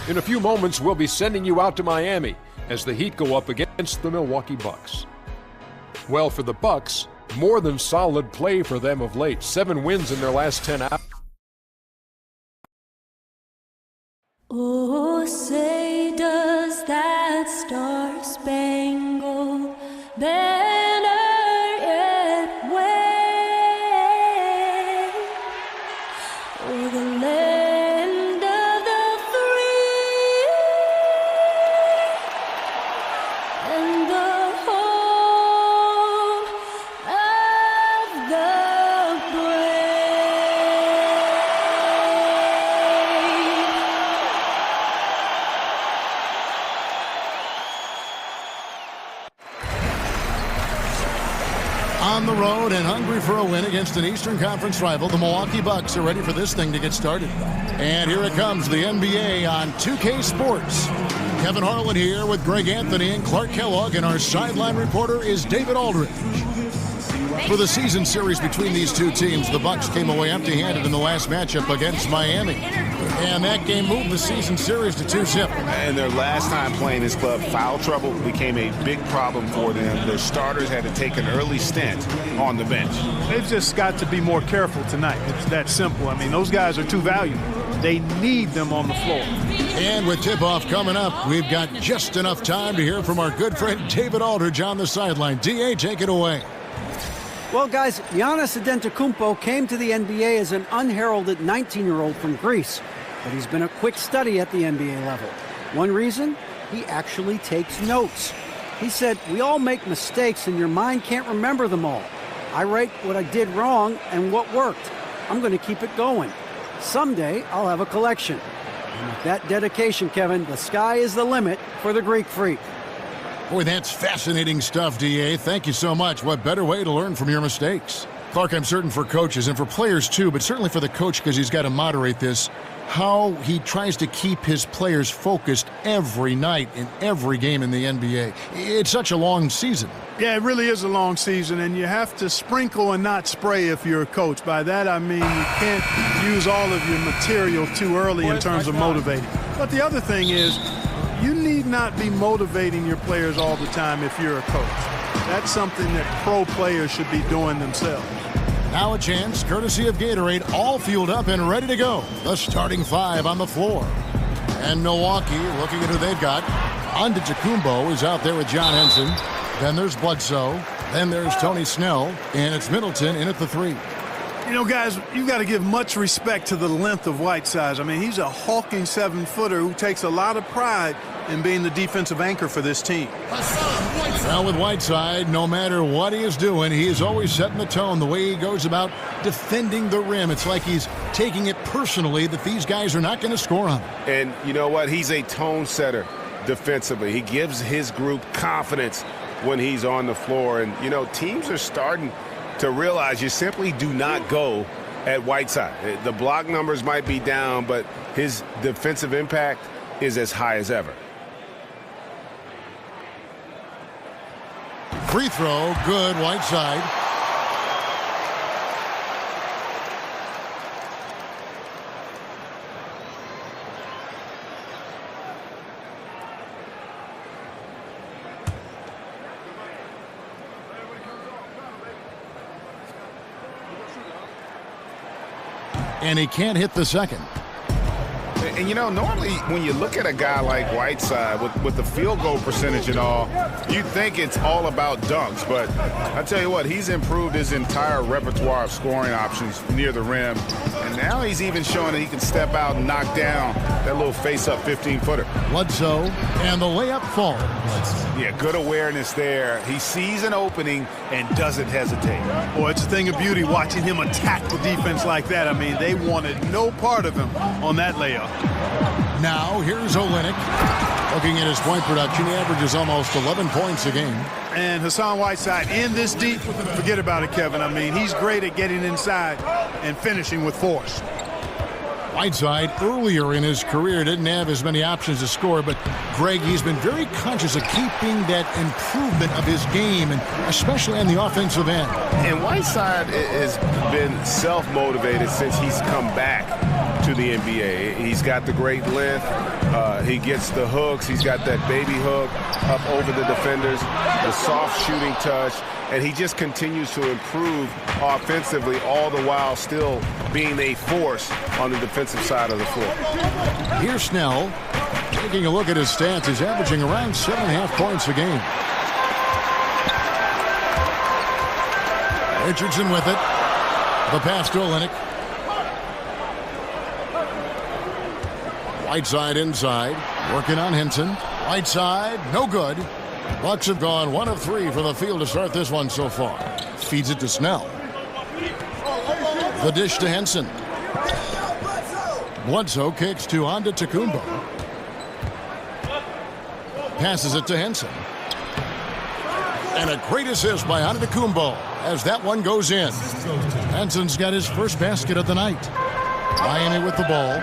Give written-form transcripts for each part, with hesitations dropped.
In a few moments, we'll be sending you out to Miami as the Heat go up against the Milwaukee Bucks. Well, for the Bucks, more than solid play for them of late. 7 wins in their last 10 out. Oh, say does that star-spangled banner yet wave o'er the land of the free and the home of the brave. On the road and hungry for a win against an Eastern Conference rival, the Milwaukee Bucks are ready for this thing to get started. And here it comes, the NBA on 2K Sports. Kevin Harlan here with Greg Anthony and Clark Kellogg, and our sideline reporter is David Aldridge. For the season series between these two teams, the Bucks came away empty-handed in the last matchup against Miami. And that game moved the season series to 2-0. And their last time playing this club, foul trouble became a big problem for them. Their starters had to take an early stint on the bench. They've just got to be more careful tonight. It's that simple. I mean, those guys are too valuable. They need them on the floor. And with tip-off coming up, we've got just enough time to hear from our good friend David Aldridge on the sideline. D.A., take it away. Well, guys, Giannis Antetokounmpo came to the NBA as an unheralded 19-year-old from Greece, but he's been a quick study at the NBA level. One reason? He actually takes notes. He said, "We all make mistakes and your mind can't remember them all. I write what I did wrong and what worked. I'm going to keep it going. Someday, I'll have a collection." And with that dedication, Kevin, the sky is the limit for the Greek freak. Boy, that's fascinating stuff, D.A. Thank you so much. What better way to learn from your mistakes? Clark, I'm certain for coaches and for players too, but certainly for the coach because he's got to moderate this, how he tries to keep his players focused every night in every game in the NBA. It's such a long season. Yeah, it really is a long season, and you have to sprinkle and not spray if you're a coach. By that, I mean you can't use all of your material too early in terms of motivating. But the other thing is, you need not be motivating your players all the time if you're a coach. That's something that pro players should be doing themselves. Now a chance, courtesy of Gatorade, all fueled up and ready to go. The starting 5 on the floor. And Milwaukee, looking at who they've got. Antetokounmpo is out there with John Henson. Then there's Bledsoe. Then there's Tony Snell. And it's Middleton in at the 3. You know, guys, you've got to give much respect to the length of Whiteside. I mean, he's a hulking 7-footer who takes a lot of pride in being the defensive anchor for this team. Well, with Whiteside, no matter what he is doing, he is always setting the tone. The way he goes about defending the rim, it's like he's taking it personally that these guys are not going to score on him. And you know what? He's a tone setter defensively. He gives his group confidence when he's on the floor. And, you know, teams are starting to realize you simply do not go at Whiteside. The block numbers might be down, but his defensive impact is as high as ever. Free throw, good, Whiteside. And he can't hit the second. And, you know, normally when you look at a guy like Whiteside with the field goal percentage and all, you'd think it's all about dunks. But I tell you what, he's improved his entire repertoire of scoring options near the rim. And now he's even showing that he can step out and knock down that little face-up 15-footer. Bledsoe, and the layup falls. Yeah, good awareness there. He sees an opening and doesn't hesitate. Boy, it's a thing of beauty watching him attack the defense like that. I mean, they wanted no part of him on that layup. Now, here's Olynyk. Looking at his point production, he averages almost 11 points a game. And Hassan Whiteside in this deep, forget about it, Kevin. I mean, he's great at getting inside and finishing with force. Whiteside, earlier in his career, didn't have as many options to score, but Greg, he's been very conscious of keeping that improvement of his game, and especially on the offensive end. And Whiteside has been self-motivated since he's come back to the NBA. He's got the great length. He gets the hooks. He's got that baby hook up over the defenders, the soft shooting touch, and he just continues to improve offensively, all the while still being a force on the defensive side of the floor. Here's Snell. Taking a look at his stats, he's averaging around 7.5 points a game. Richardson with it. The pass to Olynyk. Whiteside inside. Working on Henson. Whiteside, no good. Bucks have gone 1 of 3 from the field to start this one so far. Feeds it to Snell. The dish to Henson. Bledsoe kicks to Antetokounmpo. Passes it to Henson. And a great assist by Antetokounmpo as that one goes in. Henson's got his first basket of the night. Miami with the ball.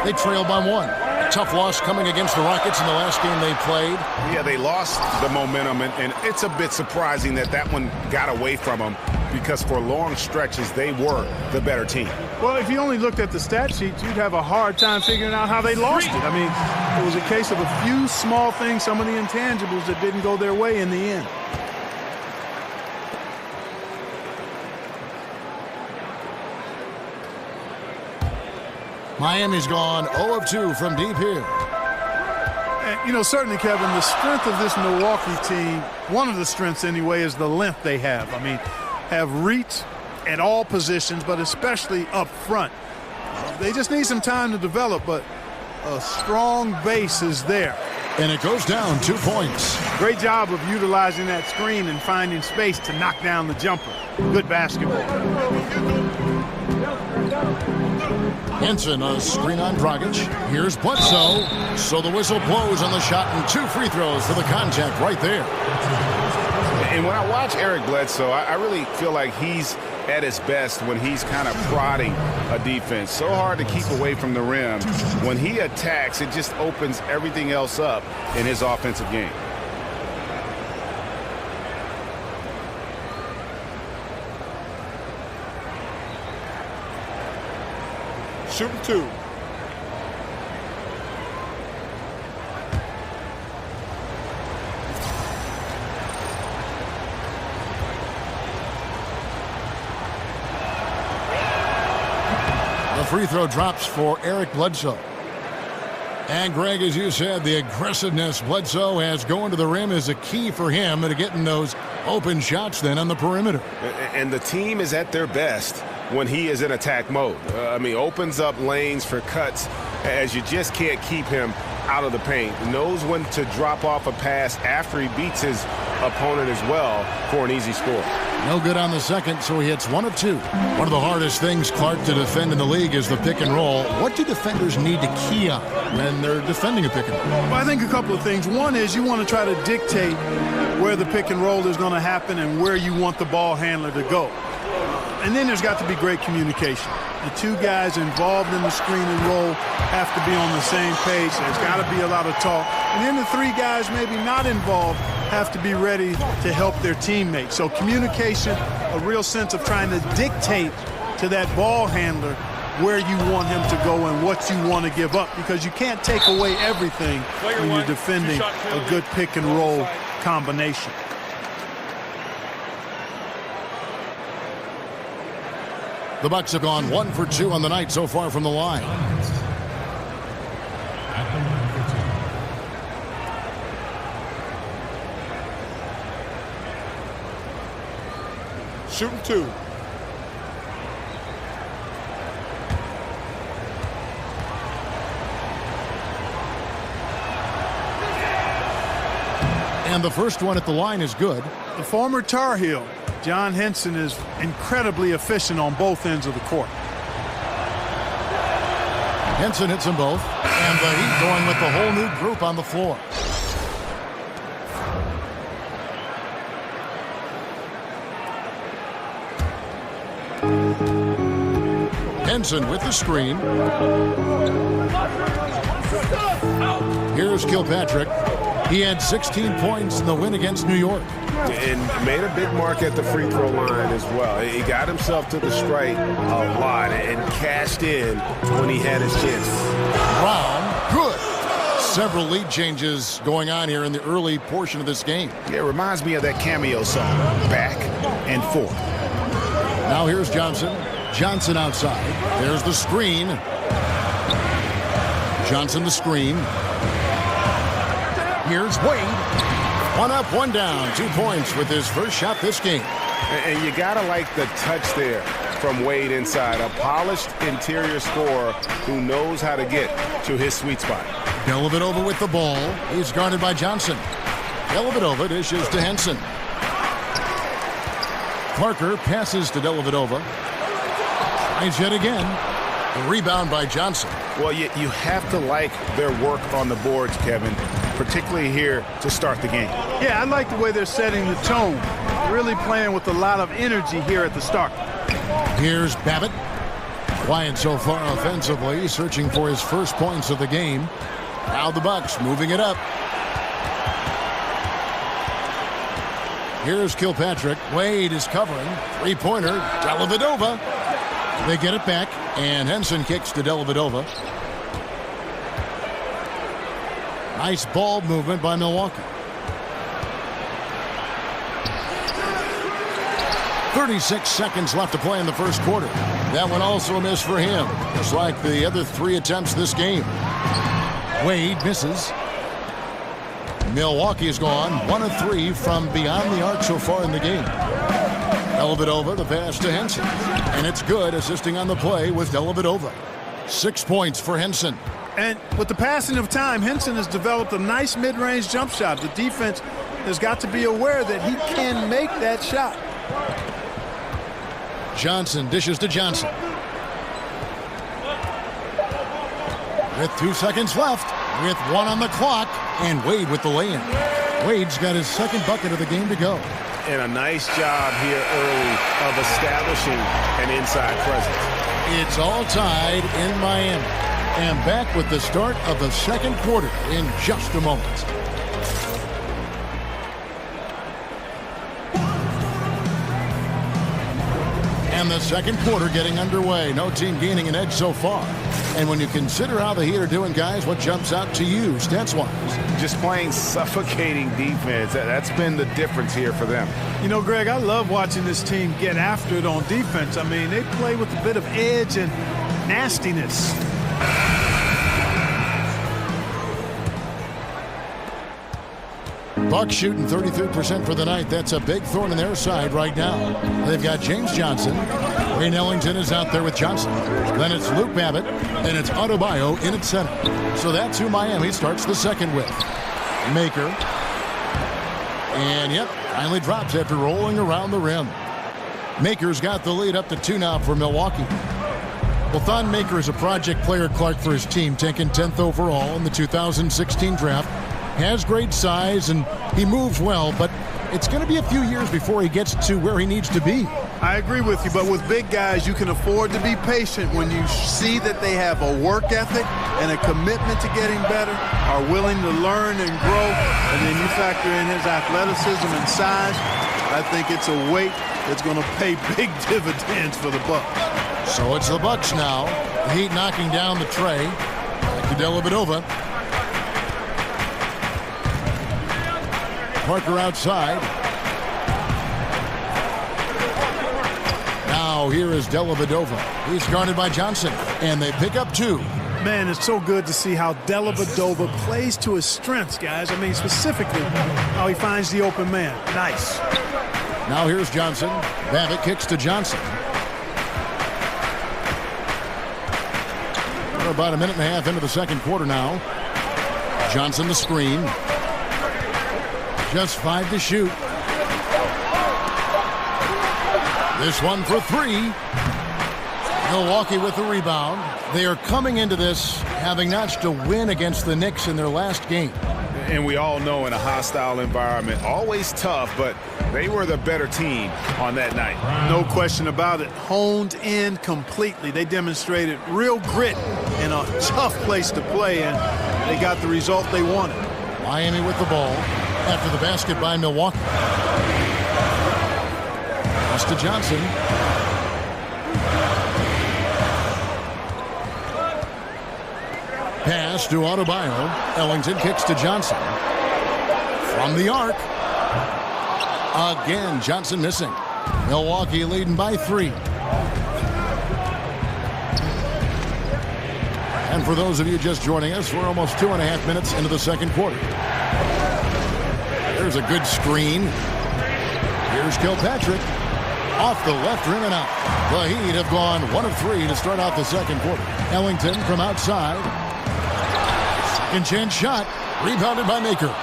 They trail by 1. Tough loss coming against the Rockets in the last game they played. Yeah, they lost the momentum, and it's a bit surprising that one got away from them because for long stretches they were the better team. Well, if you only looked at the stat sheets, you'd have a hard time figuring out how they lost it. I mean, it was a case of a few small things, some of the intangibles that didn't go their way in the end. Miami's gone 0 of 2 from deep here. And, you know, certainly, Kevin, the strength of this Milwaukee team, one of the strengths anyway, is the length they have. I mean, have reach at all positions, but especially up front. They just need some time to develop, but a strong base is there. And it goes down 2 points. Great job of utilizing that screen and finding space to knock down the jumper. Good basketball. Henson, a screen on Dragic. Here's Bledsoe. So the whistle blows on the shot and 2 free throws for the contact right there. And when I watch Eric Bledsoe, I really feel like he's at his best when he's kind of prodding a defense. So hard to keep away from the rim. When he attacks, it just opens everything else up in his offensive game. Shooting 2. The free throw drops for Eric Bledsoe. And Greg, as you said, the aggressiveness Bledsoe has going to the rim is a key for him to getting those open shots then on the perimeter. And the team is at their best when he is in attack mode. Opens up lanes for cuts as you just can't keep him out of the paint. Knows when to drop off a pass after he beats his opponent as well for an easy score. No good on the second, so he hits 1 of 2. One of the hardest things, Clark, to defend in the league is the pick and roll. What do defenders need to key on when they're defending a pick and roll? Well, I think a couple of things. One is you want to try to dictate where the pick and roll is going to happen and where you want the ball handler to go. And then there's got to be great communication. The 2 guys involved in the screen and roll have to be on the same page. There's got to be a lot of talk. And then the 3 guys maybe not involved have to be ready to help their teammates. So communication, a real sense of trying to dictate to that ball handler where you want him to go and what you want to give up, because you can't take away everything when you're defending a good pick and roll combination. The Bucks have gone 1 for 2 on the night so far from the line. Shooting 2. And the first one at the line is good. The former Tar Heel, John Henson, is incredibly efficient on both ends of the court. Henson hits them both. And the Heat going with the whole new group on the floor. Henson with the screen. Here's Kilpatrick. He had 16 points in the win against New York. And made a big mark at the free throw line as well. He got himself to the strike a lot and cashed in when he had his chance. Brown, good. several lead changes going on here in the early portion of this game. Yeah, it reminds me of that cameo song, Back and Forth. Now here's Johnson. Johnson outside. There's the screen. Johnson the screen. Here's Wade. One up, one down. 2 points with his first shot this game. And you got to like the touch there from Wade inside. A polished interior scorer who knows how to get to his sweet spot. Dellavedova with the ball. He's guarded by Johnson. Dellavedova dishes to Henson. Parker passes to Dellavedova. Tries yet again. The rebound by Johnson. Well, you have to like their work on the boards, Kevin, particularly here to start the game. Yeah, I like the way they're setting the tone. Really playing with a lot of energy here at the start. Here's Babbitt. Quiet so far offensively, searching for his first points of the game. Now the Bucks moving it up. Here's Kilpatrick. Wade is covering. Three-pointer. Dellavedova. They get it back, and Henson kicks to Dellavedova. Nice ball movement by Milwaukee. 36 seconds left to play in the first quarter. That one also a miss for him, just like the other 3 attempts this game. Wade misses. Milwaukee has gone 1 of 3 from beyond the arc so far in the game. Dellavedova, the pass to Henson. And it's good, assisting on the play with Dellavedova. 6 points for Henson. And with the passing of time, Henson has developed a nice mid-range jump shot. The defense has got to be aware that he can make that shot. Johnson dishes to Johnson. With 2 seconds left, with 1 on the clock, and Wade with the lay-in. Wade's got his second bucket of the game to go. And a nice job here early of establishing an inside presence. It's all tied in Miami. And back with the start of the second quarter in just a moment. And the second quarter getting underway. No team gaining an edge so far. And when you consider how the Heat are doing, guys, what jumps out to you stats-wise? Just playing suffocating defense. That's been the difference here for them. You know, Greg, I love watching this team get after it on defense. I mean, they play with a bit of edge and nastiness. Bucks shooting 33% for the night. That's a big thorn in their side right now. They've got James Johnson. Wayne Ellington is out there with Johnson. Then it's Luke Babbitt. And it's Adebayo in at center. So that's who Miami starts the second with. Maker. And, yep, finally drops after rolling around the rim. Maker's got the lead up to 2 now for Milwaukee. Well, Thon Maker is a project player, Clark, for his team, taken 10th overall in the 2016 draft. Has great size, and he moves well, but it's going to be a few years before he gets to where he needs to be. I agree with you, but with big guys, you can afford to be patient when you see that they have a work ethic and a commitment to getting better, are willing to learn and grow, and then you factor in his athleticism and size. I think it's a weight that's going to pay big dividends for the Bucks. So it's the Bucks now. The Heat knocking down the tray. Back to Dellavedova. Parker outside. Now here is Dellavedova. He's guarded by Johnson, and they pick up 2. Man, it's so good to see how Dellavedova plays to his strengths, guys. I mean, specifically how he finds the open man. Nice. Now here's Johnson. Babbitt kicks to Johnson. We're about a minute and a half into the second quarter now. Johnson the screen. Just 5 to shoot. This one for 3. Milwaukee with the rebound. They are coming into this having notched a win against the Knicks in their last game. And we all know in a hostile environment, always tough, but they were the better team on that night. No question about it. Honed in completely. They demonstrated real grit in a tough place to play, and they got the result they wanted. Miami with the ball after the basket by Milwaukee. Pass to Johnson. Pass to Adebayo. Ellington kicks to Johnson. From the arc. Again, Johnson missing. Milwaukee leading by 3. And for those of you just joining us, we're almost 2.5 minutes into the second quarter. There's a good screen. Here's Kilpatrick. Off the left rim and out. The Heat have gone 1 of 3 to start out the second quarter. Ellington from outside. Second chance shot. Rebounded by Maker.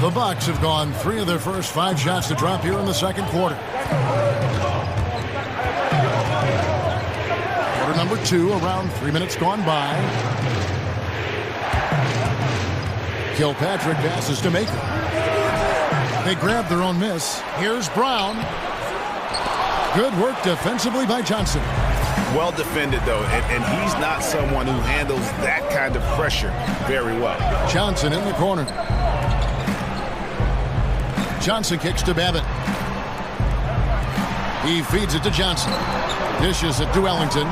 The Bucks have gone 3 of their first 5 shots to drop here in the second quarter. Quarter number 2, around 3 minutes gone by. Kilpatrick passes to Maker. They grab their own miss. Here's Brown. Good work defensively by Johnson. Well defended, though, and he's not someone who handles that kind of pressure very well. Johnson in the corner. Johnson kicks to Babbitt. He feeds it to Johnson. Dishes it to Ellington.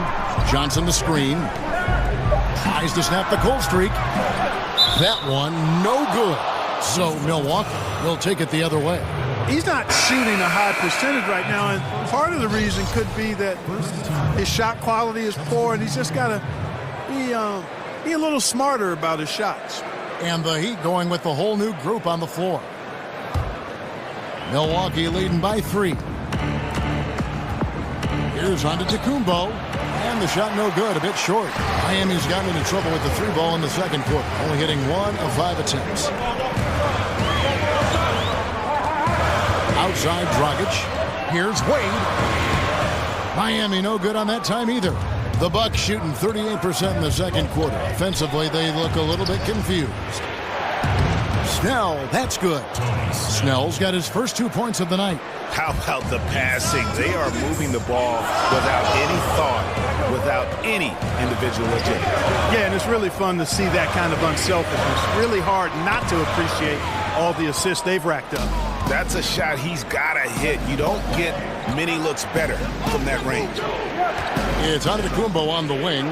Johnson the screen. Tries to snap the cold streak. That one no good. So Milwaukee will take it the other way. He's not shooting a high percentage right now, and part of the reason could be that his shot quality is poor, and he's just got to be a little smarter about his shots. And the Heat going with the whole new group on the floor. Milwaukee leading by 3. Here's Antetokounmpo, and the shot no good, a bit short. Miami's gotten into trouble with the 3 ball in the second quarter, only hitting 1 of 5 attempts. Outside Dragic. Here's Wade. Miami no good on that time either. The Bucks shooting 38% in the second quarter. Offensively, they look a little bit confused. Snell, that's good. Snell's got his first 2 points of the night. How about the passing? They are moving the ball without any thought, without any individual agenda. Yeah, and it's really fun to see that kind of unselfishness. Really hard not to appreciate all the assists they've racked up. That's a shot he's got to hit. You don't get many looks better from that range. It's Antetokounmpo on the wing.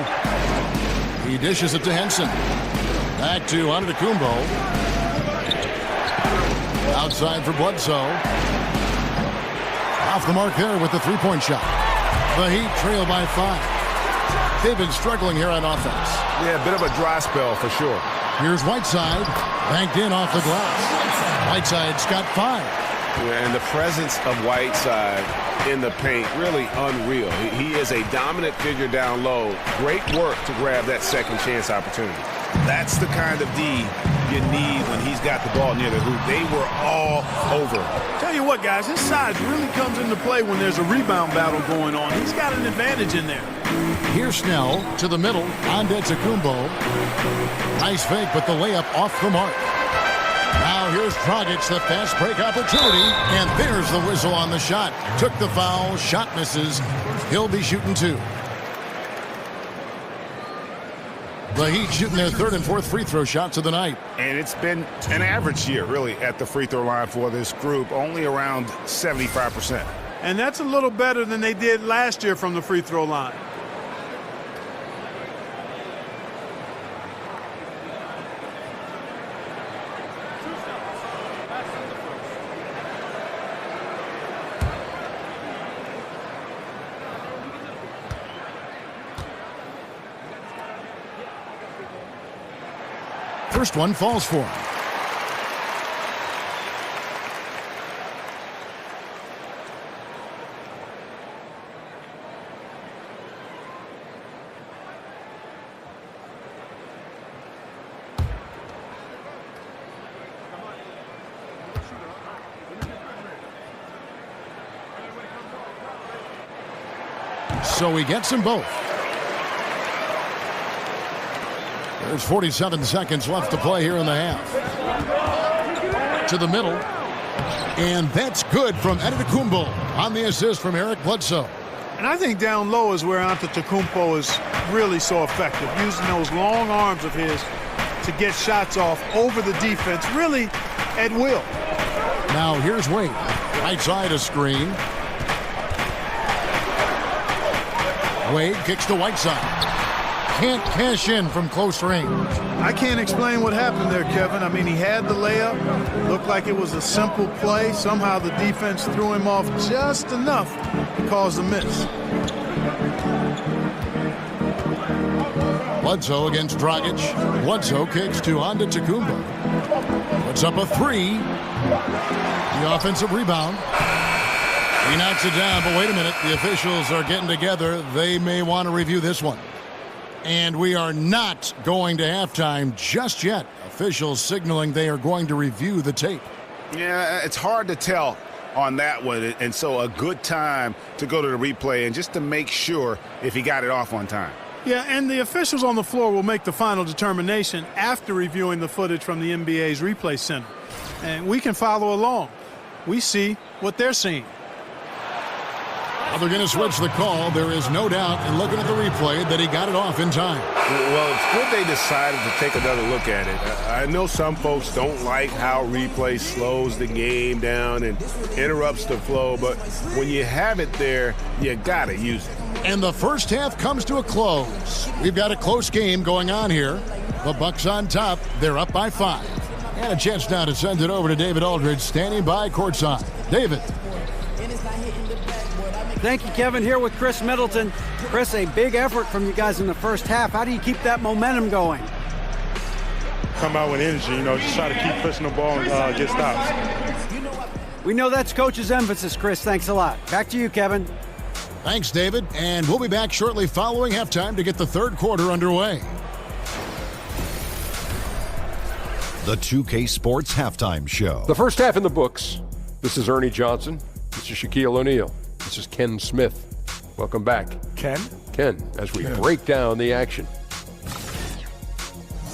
He dishes it to Henson. Back to Antetokounmpo. Outside for Bledsoe. Off the mark there with the 3-point shot. The Heat trail by 5. They've been struggling here on offense. Yeah, a bit of a dry spell for sure. Here's Whiteside. Banked in off the glass. Whiteside's got 5. Yeah, and the presence of Whiteside in the paint, really unreal. He is a dominant figure down low. Great work to grab that second chance opportunity. That's the kind of D you need when he's got the ball near the hoop. They were all over. Tell you what, guys, his size really comes into play when there's a rebound battle going on. He's got an advantage in there. Here's Snell to the middle. Antetokounmpo. Nice fake, but the layup off the mark. Now here's Dragic, the fast break opportunity, and there's the whistle on the shot. Took the foul, shot misses. He'll be shooting 2. The Heat shooting their 3rd and 4th free throw shots of the night. And it's been an average year, really, at the free throw line for this group, only around 75%. And that's a little better than they did last year from the free throw line. First one falls for him. So he gets them both. There's 47 seconds left to play here in the half. To the middle. And that's good from Antetokounmpo on the assist from Eric Bledsoe. And I think down low is where Antetokounmpo is really so effective, using those long arms of his to get shots off over the defense, really at will. Now here's Wade. Right side a screen. Wade kicks to Whiteside. can't cash in from close range. I can't explain what happened there, Kevin. I mean, he had the layup. Looked like it was a simple play. Somehow the defense threw him off just enough to cause the miss. Bledsoe against Dragic. Bledsoe kicks to Antetokounmpo. Puts up a three. The offensive rebound. He knocks it down, but wait a minute. The officials are getting together. They may want to review this one. And we are not going to halftime just yet. Officials signaling they are going to review the tape. Yeah, it's hard to tell on that one, and so a good time to go to the replay and just to make sure if he got it off on time. Yeah, and the officials on the floor will make the final determination after reviewing the footage from the NBA's replay center. And we can follow along. We see what they're seeing. Well, they're going to switch the call. There is no doubt in looking at the replay that he got it off in time. Well, it's good they decided to take another look at it. I know some folks don't like how replay slows the game down and interrupts the flow, but when you have it there, you got to use it. And the first half comes to a close. We've got a close game going on here. The Bucks on top. They're up by 5. And a chance now to send it over to David Aldridge, standing by courtside. David. Thank you, Kevin. Here with Chris Middleton. Chris, a big effort from you guys in the first half. How do you keep that momentum going? Come out with energy, just try to keep pushing the ball and get stops. We know that's Coach's emphasis, Chris. Thanks a lot. Back to you, Kevin. Thanks, David. And we'll be back shortly following halftime to get the third quarter underway. The 2K Sports Halftime Show. The first half in the books. This is Ernie Johnson. This is Shaquille O'Neal. This is Ken Smith. Welcome back. Ken, as we break down the action.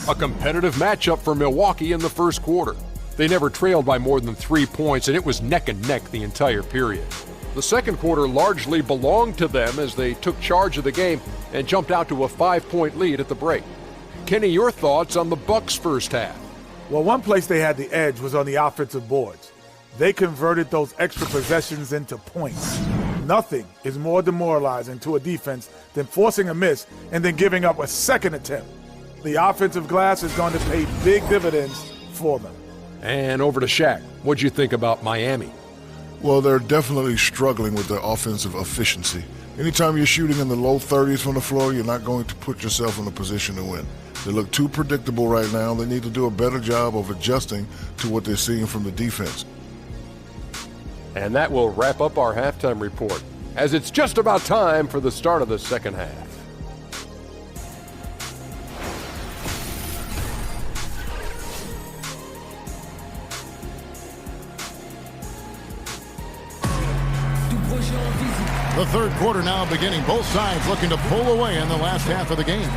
A competitive matchup for Milwaukee in the first quarter. They never trailed by more than 3 points, and it was neck and neck the entire period. The second quarter largely belonged to them as they took charge of the game and jumped out to a 5-point lead at the break. Kenny, your thoughts on the Bucks' first half? Well, one place they had the edge was on the offensive boards. They converted those extra possessions into points. Nothing is more demoralizing to a defense than forcing a miss and then giving up a second attempt. The offensive glass is going to pay big dividends for them. And over to Shaq. What'd you think about Miami? Well, they're definitely struggling with their offensive efficiency. Anytime you're shooting in the low 30s from the floor, you're not going to put yourself in a position to win. They look too predictable right now. They need to do a better job of adjusting to what they're seeing from the defense. And that will wrap up our halftime report, as it's just about time for the start of the second half. The third quarter now beginning. Both sides looking to pull away in the last half of the game.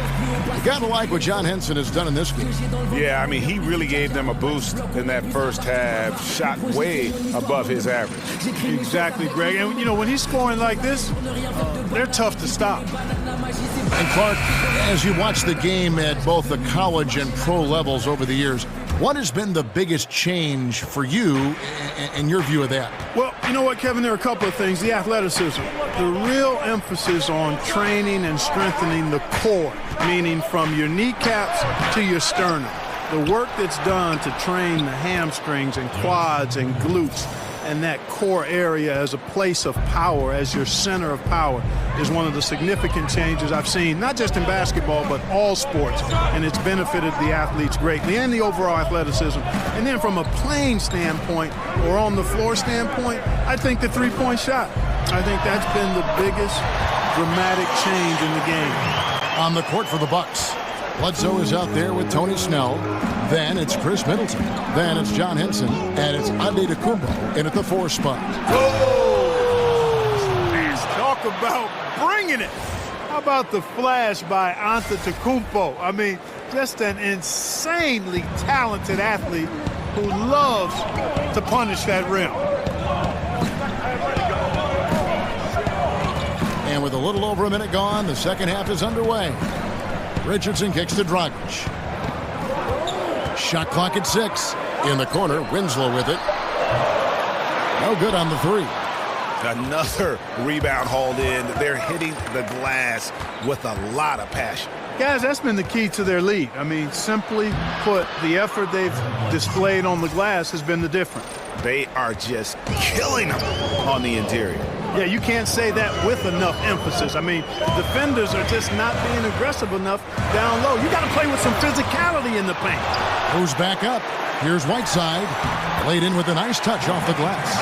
You got to like what John Henson has done in this game. Yeah, I mean, he really gave them a boost in that first half. Shot way above his average. Exactly, Greg. And, when he's scoring like this, they're tough to stop. And Clark, as you watch the game at both the college and pro levels over the years, what has been the biggest change for you in your view of that? Well, you know what, Kevin? There are a couple of things. The athleticism. The real emphasis on training and strengthening the core, meaning from your kneecaps to your sternum. The work that's done to train the hamstrings and quads and glutes and that core area as a place of power, as your center of power, is one of the significant changes I've seen, not just in basketball, but all sports. And it's benefited the athletes greatly and the overall athleticism. And then from a playing standpoint or on the floor standpoint, I think the three-point shot. I think that's been the biggest dramatic change in the game. On the court for the Bucks, Bledsoe is out there with Tony Snell. Then it's Chris Middleton. Then it's John Henson. And it's Antetokounmpo in at the 4 spot. Oh! Man, talk about bringing it. How about the flash by Antetokounmpo? I mean, just an insanely talented athlete who loves to punish that rim. And with a little over a minute gone, the second half is underway. Richardson kicks to Dragic. Shot clock at 6. In the corner, Winslow with it. No good on the 3. Another rebound hauled in. They're hitting the glass with a lot of passion. Guys, that's been the key to their lead. I mean, simply put, the effort they've displayed on the glass has been the difference. They are just killing them on the interior. Yeah, you can't say that with enough emphasis. I mean, defenders are just not being aggressive enough down low. You got to play with some physicality in the paint. Goes back up. Here's Whiteside. Laid in with a nice touch off the glass.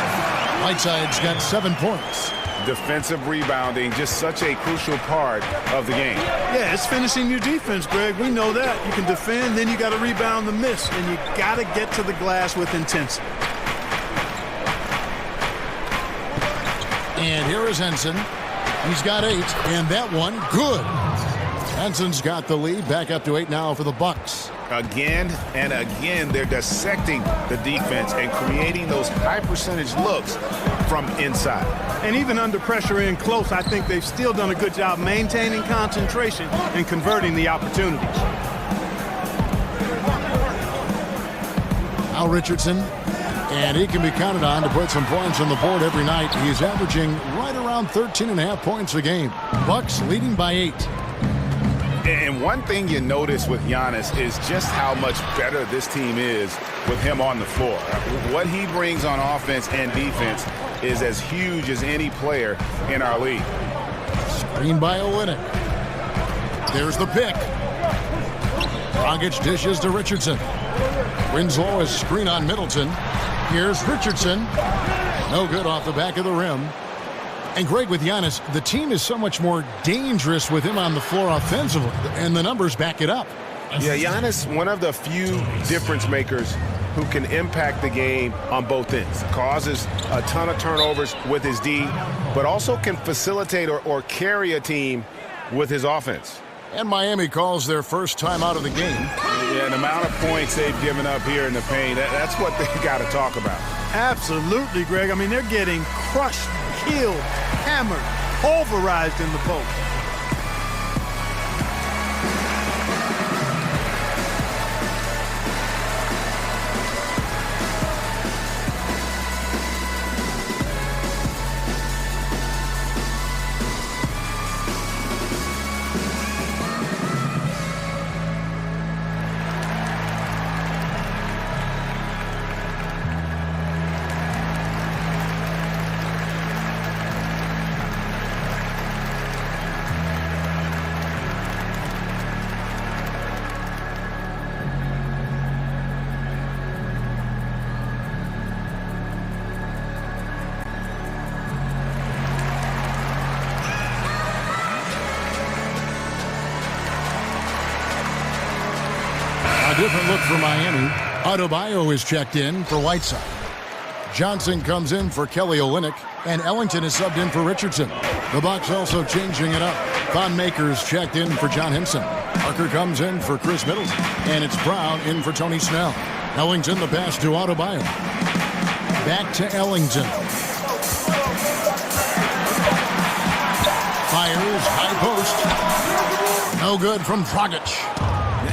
Whiteside's got 7 points. Defensive rebounding, just such a crucial part of the game. Yeah, it's finishing your defense, Greg. We know that. You can defend, then you got to rebound the miss, and you got to get to the glass with intensity. And here is Henson. He's got 8, and that one, good. Henson's got the lead, back up to 8 now for the Bucks. Again and again, they're dissecting the defense and creating those high percentage looks from inside. And even under pressure in close, I think they've still done a good job maintaining concentration and converting the opportunities. Al Richardson, and he can be counted on to put some points on the board every night. He's averaging right around 13.5 points a game. Bucks leading by 8. And one thing you notice with Giannis is just how much better this team is with him on the floor. What he brings on offense and defense is as huge as any player in our league. Screen by Olynyk. There's the pick. Dragic dishes to Richardson. Winslow is screen on Middleton. Here's Richardson. No good off the back of the rim. And Greg, with Giannis, the team is so much more dangerous with him on the floor offensively, and the numbers back it up. Yeah, Giannis, one of the few difference makers who can impact the game on both ends. Causes a ton of turnovers with his D, but also can facilitate or carry a team with his offense. And Miami calls their first time out of the game. Yeah, and the amount of points they've given up here in the paint, that's what they've got to talk about. Absolutely, Greg. I mean, they're getting crushed, killed, hammered, pulverized in the post. Different look for Miami. Adebayo is checked in for Whiteside. Johnson comes in for Kelly Olynyk, and Ellington is subbed in for Richardson. The Bucks also changing it up. Thon Maker's checked in for John Henson. Parker comes in for Chris Middleton, and it's Brown in for Tony Snell. Ellington the pass to Adebayo. Back to Ellington. Fires, high post. No good from Dragic.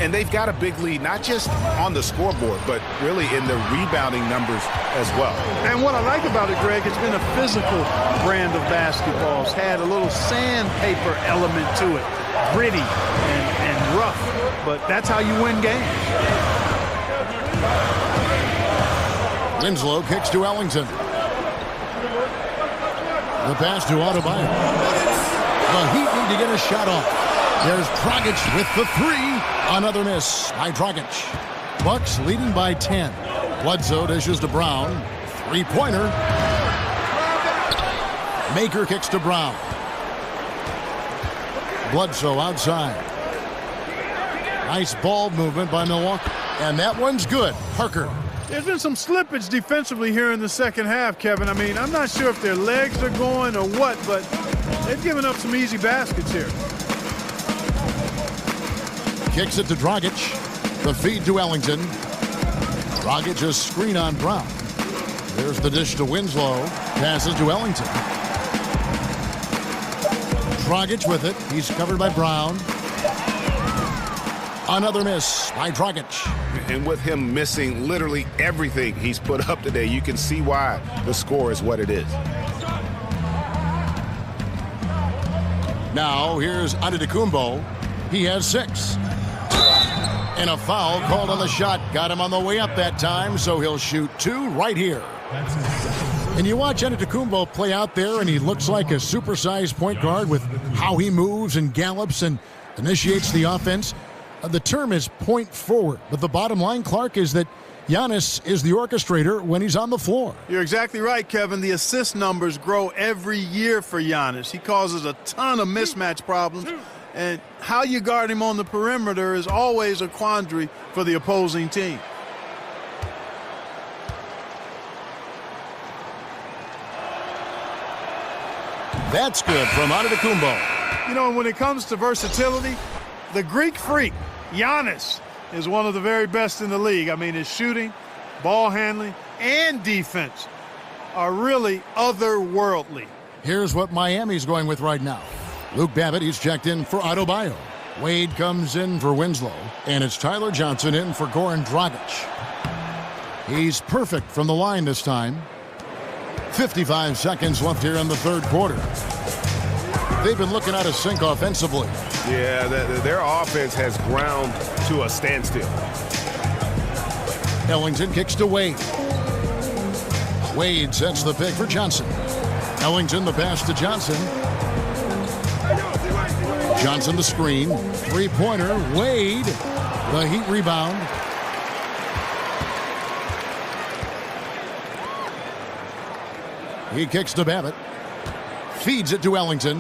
And they've got a big lead, not just on the scoreboard, but really in the rebounding numbers as well. And what I like about it, Greg, it's been a physical brand of basketball. It's had a little sandpaper element to it, gritty and rough, but that's how you win games. Winslow kicks to Ellington. The pass to Adebayo. The Heat need to get a shot off. There's Dragic with the 3. Another miss by Dragic. Bucks leading by 10. Bledsoe dishes to Brown. 3-pointer. Maker kicks to Brown. Bledsoe outside. Nice ball movement by Milwaukee. And that one's good. Parker. There's been some slippage defensively here in the second half, Kevin. I mean, I'm not sure if their legs are going or what, but they've given up some easy baskets here. Kicks it to Dragic. The feed to Ellington. Dragic a screen on Brown. There's the dish to Winslow. Passes to Ellington. Dragic with it. He's covered by Brown. Another miss by Dragic. And with him missing literally everything he's put up today, you can see why the score is what it is. Now here's Antetokounmpo. He has 6. And a foul called on the shot. Got him on the way up that time, so he'll shoot 2 right here. And you watch Antetokounmpo play out there, and he looks like a supersized point guard with how he moves and gallops and initiates the offense. The term is point forward, but the bottom line, Clark, is that Giannis is the orchestrator when he's on the floor. You're exactly right, Kevin. The assist numbers grow every year for Giannis. He causes a ton of mismatch problems, and how you guard him on the perimeter is always a quandary for the opposing team. That's good from Antetokounmpo. You know, when it comes to versatility, the Greek freak, Giannis, is one of the very best in the league. I mean, his shooting, ball handling, and defense are really otherworldly. Here's what Miami's going with right now. Luke Babbitt, he's checked in for Adebayo. Wade comes in for Winslow, and it's Tyler Johnson in for Goran Dragic. He's perfect from the line this time. 55 seconds left here in the third quarter. They've been looking out of sync offensively. Yeah, their offense has ground to a standstill. Ellington kicks to Wade. Wade sets the pick for Johnson. Ellington the pass to Johnson. Johnson the screen. Three-pointer. Wade. The Heat rebound. He kicks to Babbitt. Feeds it to Ellington.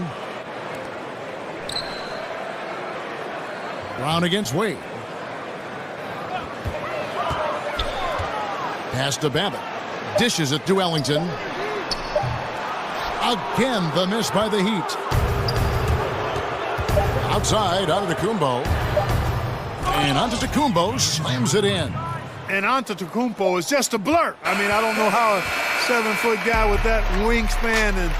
Brown against Wade. Pass to Babbitt. Dishes it to Ellington. Again, the miss by the Heat. Outside, Antetokounmpo. And Antetokounmpo slams it in. And Antetokounmpo is just a blur. I mean, I don't know how a 7-foot guy with that wingspan and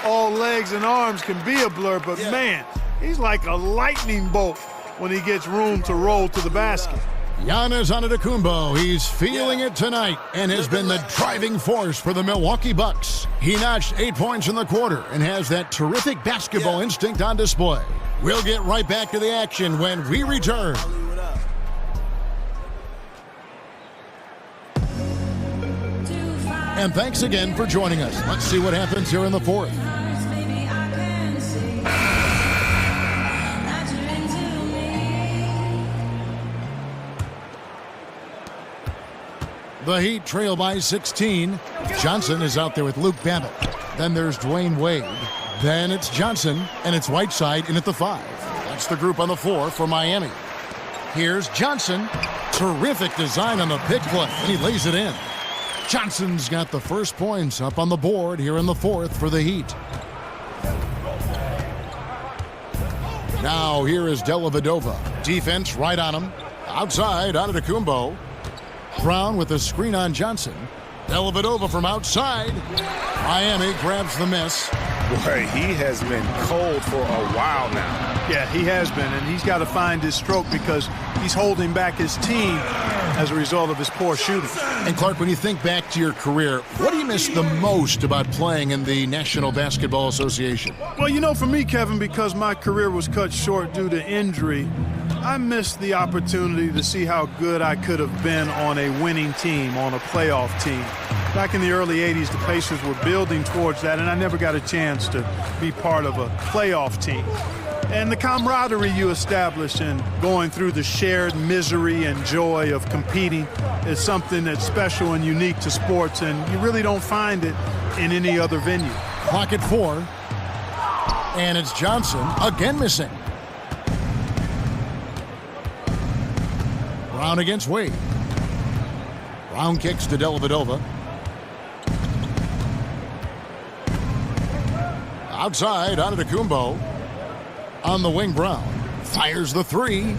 all legs and arms can be a blur, but man, he's like a lightning bolt when he gets room to roll to the basket. Giannis Antetokounmpo, he's feeling it tonight and has been the driving force for the Milwaukee Bucks. He notched 8 points in the quarter and has that terrific basketball instinct on display. We'll get right back to the action when we return. And thanks again for joining us. Let's see what happens here in the fourth. The Heat trail by 16. Johnson is out there with Luke Babbitt. Then there's Dwayne Wade. Then it's Johnson, and it's Whiteside in at the 5. That's the group on the floor for Miami. Here's Johnson. Terrific design on the pick play, and he lays it in. Johnson's got the first points up on the board here in the fourth for the Heat. Now here is Dellavedova. Defense right on him. Outside, Antetokounmpo. Brown with a screen on Johnson. Dellavedova from outside. Miami grabs the miss. Boy, he has been cold for a while now. Yeah, he has been, and he's got to find his stroke because he's holding back his team as a result of his poor shooting. And Clark, when you think back to your career, what do you miss the most about playing in the National Basketball Association? Well, you know, for me, Kevin, because my career was cut short due to injury, I missed the opportunity to see how good I could have been on a winning team, on a playoff team. Back in the early 80s, the Pacers were building towards that, and I never got a chance to be part of a playoff team. And the camaraderie you establish in going through the shared misery and joy of competing is something that's special and unique to sports, and you really don't find it in any other venue. Clock at 4. And it's Johnson again missing. Brown against Wade. Brown kicks to Dellavedova. Outside, Antetokounmpo. On the wing, Brown. Fires the 3.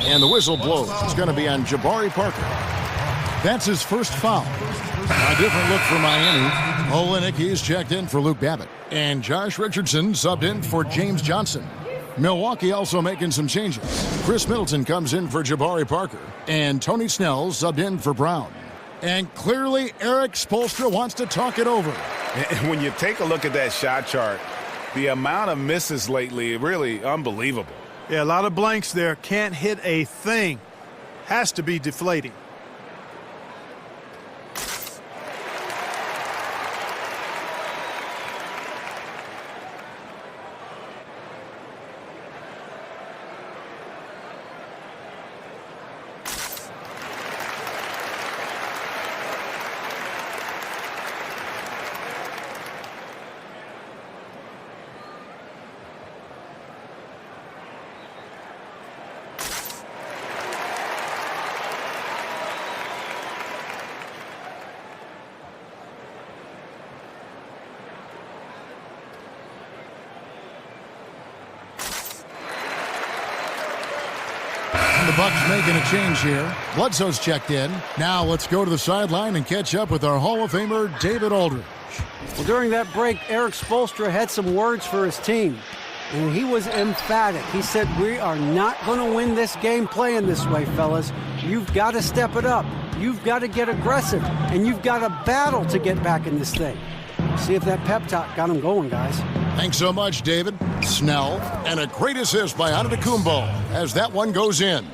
And the whistle blows. It's going to be on Jabari Parker. That's his first foul. A different look for Miami. Olynyk, he's checked in for Luke Babbitt. And Josh Richardson subbed in for James Johnson. Milwaukee also making some changes. Chris Middleton comes in for Jabari Parker. And Tony Snell subbed in for Brown. And clearly Eric Spoelstra wants to talk it over. And when you take a look at that shot chart, the amount of misses lately, really unbelievable. Yeah, a lot of blanks there. Can't hit a thing. Has to be deflating. The Bucks making a change here. Bledsoe's checked in. Now let's go to the sideline and catch up with our Hall of Famer, David Aldridge. Well, during that break, Eric Spoelstra had some words for his team, and he was emphatic. He said, we are not going to win this game playing this way, fellas. You've got to step it up. You've got to get aggressive, and you've got to battle to get back in this thing. See if that pep talk got him going, guys. Thanks so much, David. Snell, and a great assist by Antetokounmpo as that one goes in.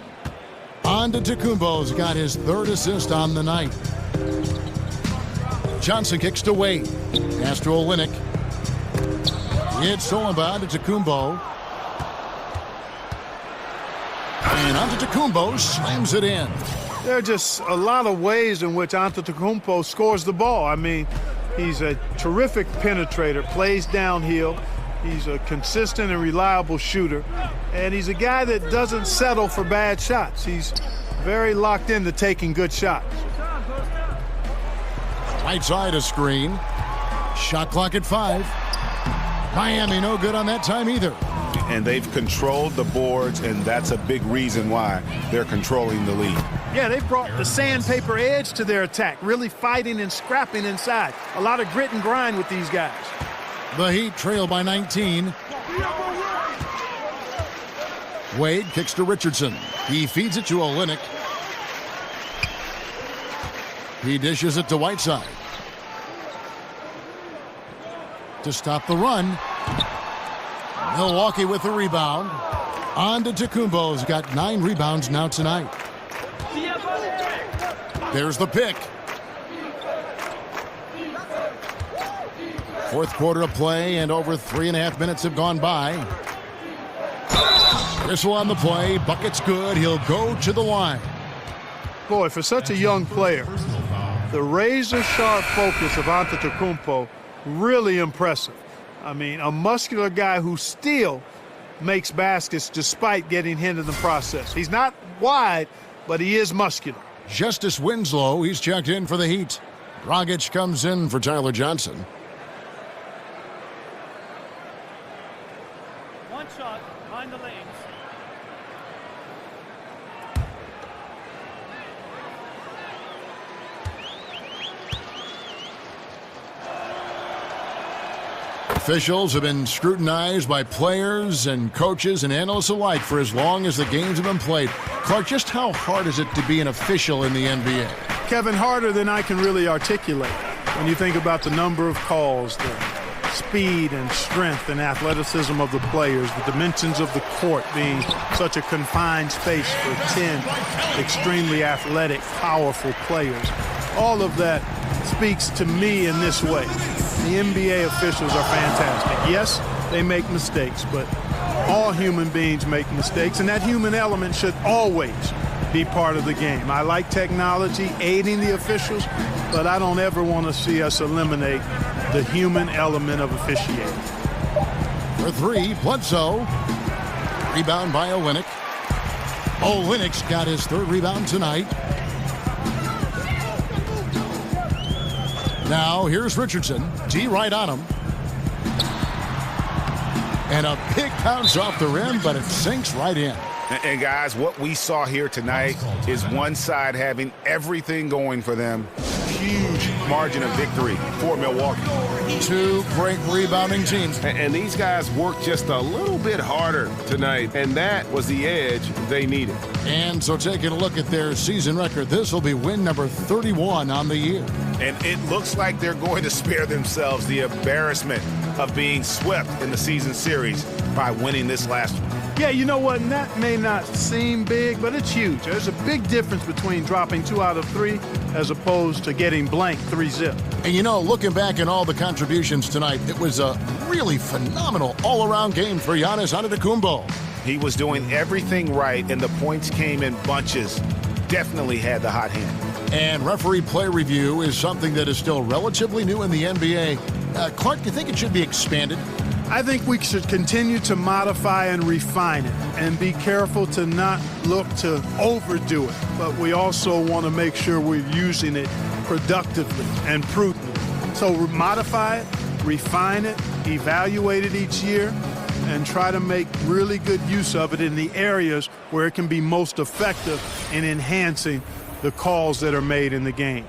Antetokounmpo's got his third assist on the night. Johnson kicks to Wade. Pass to Olynyk. It's stolen by Antetokounmpo. And Antetokounmpo slams it in. There are just a lot of ways in which Antetokounmpo scores the ball. I mean, he's a terrific penetrator, plays downhill. He's a consistent and reliable shooter. And he's a guy that doesn't settle for bad shots. He's very locked into taking good shots. Right side a screen. Shot clock at 5. Miami no good on that time either. And they've controlled the boards, and that's a big reason why they're controlling the lead. Yeah, they've brought the sandpaper edge to their attack, really fighting and scrapping inside. A lot of grit and grind with these guys. The Heat trail by 19. Wade kicks to Richardson. He feeds it to Olynyk. He dishes it to Whiteside. To stop the run. Milwaukee with the rebound. Antetokounmpo's got 9 rebounds now tonight. There's the pick. Fourth quarter of play, and over 3.5 minutes have gone by. Whistle on the play. Bucket's good. He'll go to the line. Boy, for such a young player, the razor-sharp focus of Antetokounmpo, really impressive. I mean, a muscular guy who still makes baskets despite getting hit in the process. He's not wide, but he is muscular. Justice Winslow, he's checked in for the Heat. Dragic comes in for Tyler Johnson. One shot behind the lanes. Officials have been scrutinized by players and coaches and analysts alike for as long as the games have been played. Clark, just how hard is it to be an official in the NBA? Kevin, harder than I can really articulate. When you think about the number of calls, the speed and strength and athleticism of the players, the dimensions of the court being such a confined space for 10 extremely athletic, powerful players. All of that speaks to me in this way. The NBA officials are fantastic. Yes, they make mistakes, but all human beings make mistakes, and that human element should always be part of the game. I like technology aiding the officials, but I don't ever want to see us eliminate the human element of officiating. For 3, Bledsoe. Rebound by Olynyk. Olynyk's got his 3rd rebound tonight. Now here's Richardson. D right on him. And a big bounce off the rim, but it sinks right in. And guys, what we saw here tonight is one side having everything going for them. Huge margin of victory for Milwaukee. 2 great rebounding teams. And these guys worked just a little bit harder tonight, and that was the edge they needed. And so taking a look at their season record, this will be win number 31 on the year. And it looks like they're going to spare themselves the embarrassment of being swept in the season series by winning this last one. Yeah, you know what? And that may not seem big, but it's huge. There's a big difference between dropping 2 out of 3 as opposed to getting blank 3-zip. And you know, looking back at all the contributions tonight, it was a really phenomenal all-around game for Giannis Antetokounmpo. He was doing everything right, and the points came in bunches. Definitely had the hot hand. And referee play review is something that is still relatively new in the NBA. Clark, do you think it should be expanded? I think we should continue to modify and refine it and be careful to not look to overdo it. But we also want to make sure we're using it productively and prudently. So modify it, refine it, evaluate it each year, and try to make really good use of it in the areas where it can be most effective in enhancing the calls that are made in the game.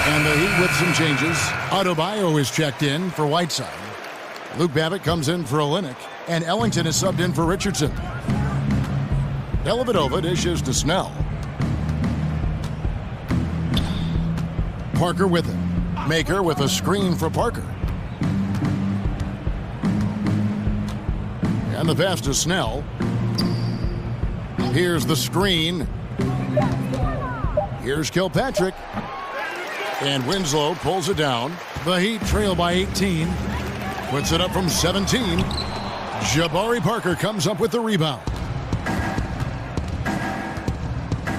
And the Heat with some changes. Adebayo is checked in for Whiteside. Luke Babbitt comes in for Olynyk, and Ellington is subbed in for Richardson. Dellavedova dishes to Snell. Parker with it. Maker with a screen for Parker. And the pass to Snell. Here's the screen. Here's Kilpatrick. And Winslow pulls it down. The Heat trail by 18. Puts it up from 17. Jabari Parker comes up with the rebound.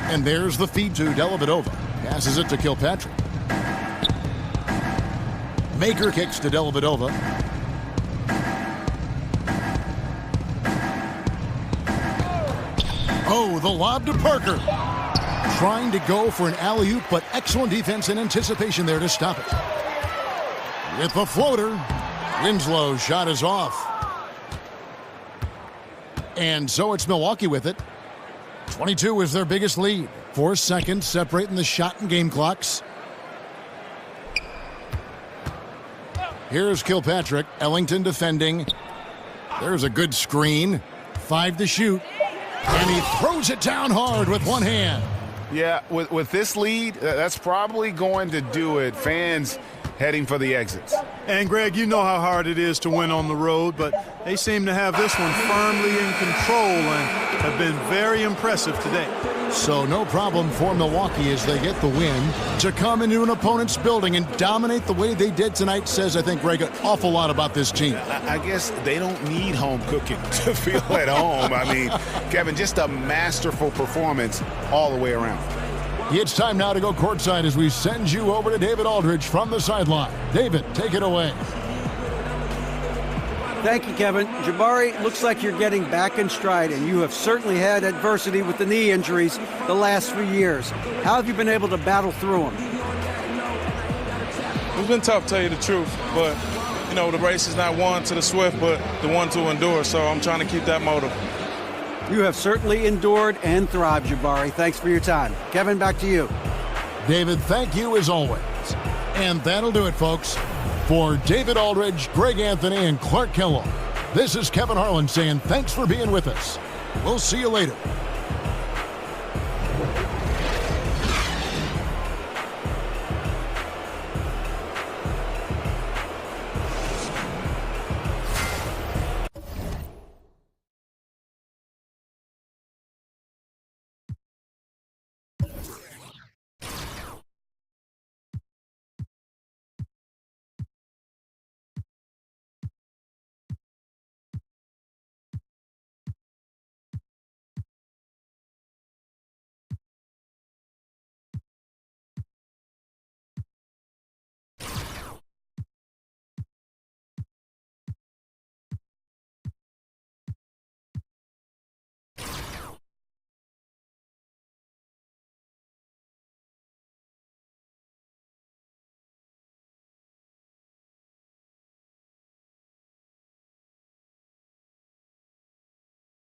And there's the feed to Dellavedova. Passes it to Kilpatrick. Maker kicks to Dellavedova. Oh, the lob to Parker. Trying to go for an alley-oop, but excellent defense and anticipation there to stop it. With the floater, Winslow's shot is off. And so it's Milwaukee with it. 22 is their biggest lead. 4 seconds separating the shot and game clocks. Here's Kilpatrick. Ellington defending. There's a good screen. 5 to shoot. And he throws it down hard with one hand. Yeah, with this lead, that's probably going to do it. Fans heading for the exits. And, Greg, you know how hard it is to win on the road, but they seem to have this one firmly in control and have been very impressive today. So no problem for Milwaukee as they get the win. To come into an opponent's building and dominate the way they did tonight says, I think, Greg, an awful lot about this team. I guess they don't need home cooking to feel at home. I mean, Kevin, just a masterful performance all the way around. It's time now to go courtside as we send you over to David Aldridge from the sideline. David, take it away. Thank you, Kevin. Jabari, looks like you're getting back in stride, and you have certainly had adversity with the knee injuries the last few years. How have you been able to battle through them? It's been tough, to tell you the truth, but, you know, the race is not won to the swift, but the one to endure, so I'm trying to keep that motive. You have certainly endured and thrived, Jabari. Thanks for your time. Kevin, back to you. David, thank you as always. And that'll do it, folks. For David Aldridge, Greg Anthony, and Clark Kellogg, this is Kevin Harlan saying thanks for being with us. We'll see you later.